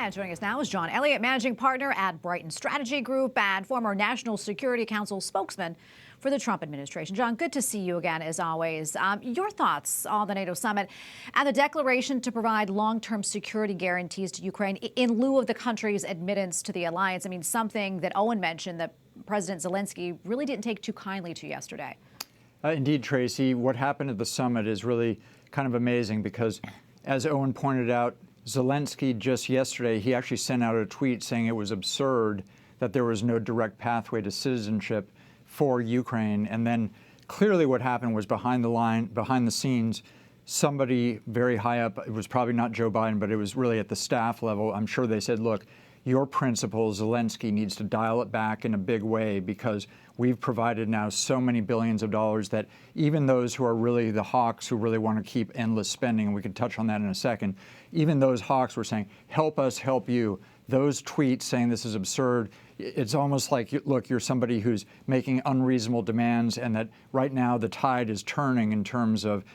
And joining us now is John Ullyot, managing partner at Brighton Strategy Group and former National Security Council Spokesman for the Trump administration. John, good to see you again, as always. Your thoughts on the NATO summit and the declaration to provide long-term security guarantees to Ukraine in lieu of the country's admittance to the alliance. I mean, something that Owen mentioned that President Zelenskyy really didn't take too kindly to yesterday. Indeed, Tracy. What happened at the summit is really kind of amazing because, as Owen pointed out, Zelenskyy just yesterday, he actually sent out a tweet saying it was absurd that there was no direct pathway to citizenship for Ukraine. And then clearly what happened was behind the scenes, somebody very high up, it was probably not Joe Biden, but it was really at the staff level. I'm sure they said, look, your principle, Zelenskyy needs to dial it back in a big way because we've provided now so many billions of dollars that even those who are really the hawks who really want to keep endless spending, and we can touch on that in a second, even those hawks were saying, help us help you. Those tweets saying this is absurd, it's almost like, look, you're somebody who's making unreasonable demands and that right now the tide is turning in terms of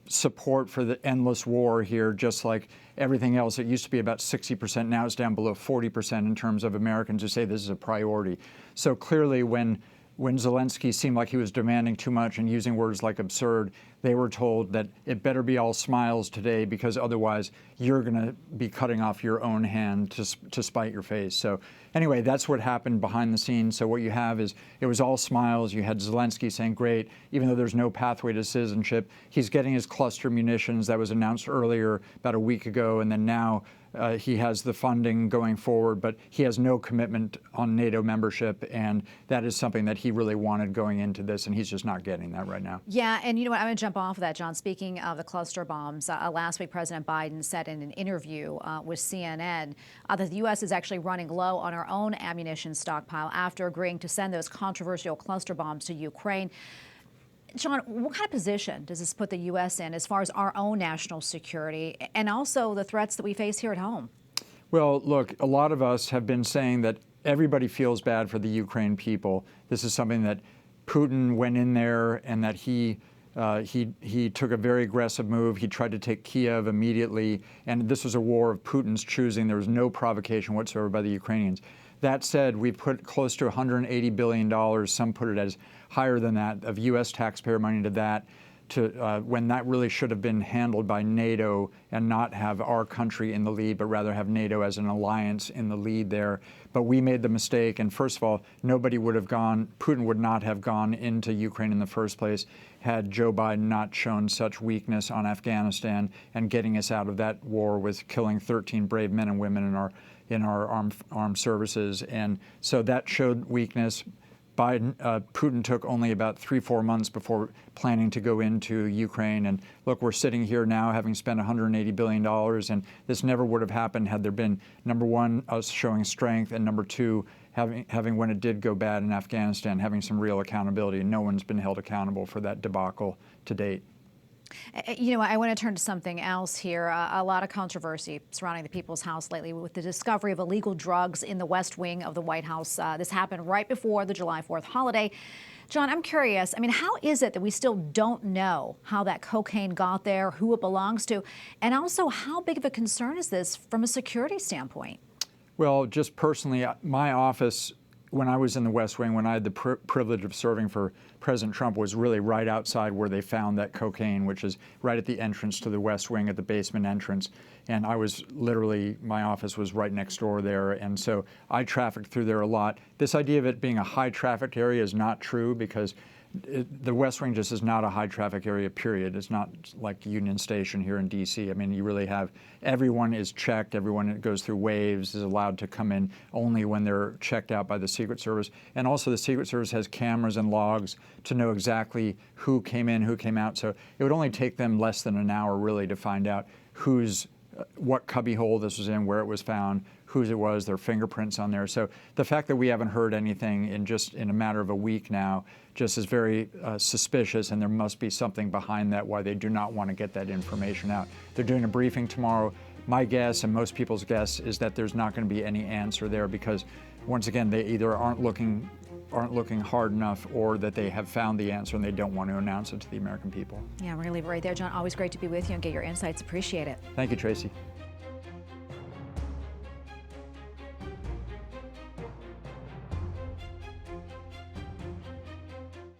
support for the endless war here, just like everything else. It used to be about 60%. Now it's down below 40% in terms of Americans who say this is a priority. So clearly when Zelenskyy seemed like he was demanding too much and using words like absurd, they were told that it better be all smiles today because otherwise you're going to be cutting off your own hand to spite your face. So anyway, that's what happened behind the scenes. So what you have is it was all smiles. You had Zelenskyy saying, great, even though there's no pathway to citizenship, he's getting his cluster munitions that was announced earlier about a week ago, and then now he has the funding going forward, but he has no commitment on NATO membership, and that is something that he really wanted going into this, and he's just not getting that right now. Yeah, and you know what, I'm going to jump off of that, John. Speaking of the cluster bombs, last week President Biden said in an interview with CNN that the U.S. is actually running low on our own ammunition stockpile after agreeing to send those controversial cluster bombs to Ukraine. John, what kind of position does this put the U.S. in as far as our own national security and also the threats that we face here at home? Well, look, a lot of us have been saying that everybody feels bad for the Ukraine people. This is something that Putin went in there and that he took a very aggressive move. He tried to take Kiev immediately, and this was a war of Putin's choosing. There was no provocation whatsoever by the Ukrainians. That said, we put close to $180 billion, some put it as higher than that, of U.S. taxpayer money to that, when that really should have been handled by NATO and not have our country in the lead, but rather have NATO as an alliance in the lead there. But we made the mistake, and first of all, Putin would not have gone into Ukraine in the first place had Joe Biden not shown such weakness on Afghanistan and getting us out of that war with killing 13 brave men and women in our armed services. And so that showed weakness. Putin took only about 3-4 months before planning to go into Ukraine. And look, we're sitting here now having spent $180 billion, and this never would have happened had there been, number one, us showing strength, and number two, having when it did go bad in Afghanistan, having some real accountability. And no one's been held accountable for that debacle to date. You know, I want to turn to something else here. A lot of controversy surrounding the People's House lately with the discovery of illegal drugs in the West Wing of the White House. This happened right before the July 4th holiday. John, I'm curious. I mean, how is it that we still don't know how that cocaine got there, who it belongs to, and also how big of a concern is this from a security standpoint? Well, just personally, my office, when I was in the West Wing, when I had the privilege of serving for President Trump, was really right outside where they found that cocaine, which is right at the entrance to the West Wing, at the basement entrance. And I was literally, my office was right next door there. And so I trafficked through there a lot. This idea of it being a high traffic area is not true because the West Wing just is not a high traffic area, period. It's not like Union Station here in D.C. I mean, you really have, everyone is checked, everyone that goes through waves is allowed to come in only when they're checked out by the Secret Service. And also the Secret Service has cameras and logs to know exactly who came in, who came out. So it would only take them less than an hour really to find out what cubbyhole this was in, where it was found, whose it was, their fingerprints on there. So the fact that we haven't heard anything in a matter of a week now just is very suspicious, and there must be something behind that why they do not want to get that information out. They're doing a briefing tomorrow. My guess, and most people's guess, is that there's not going to be any answer there because, once again, they either aren't looking hard enough or that they have found the answer and they don't want to announce it to the American people. Yeah, we're going to leave it right there. John, always great to be with you and get your insights. Appreciate it. Thank you, Tracy.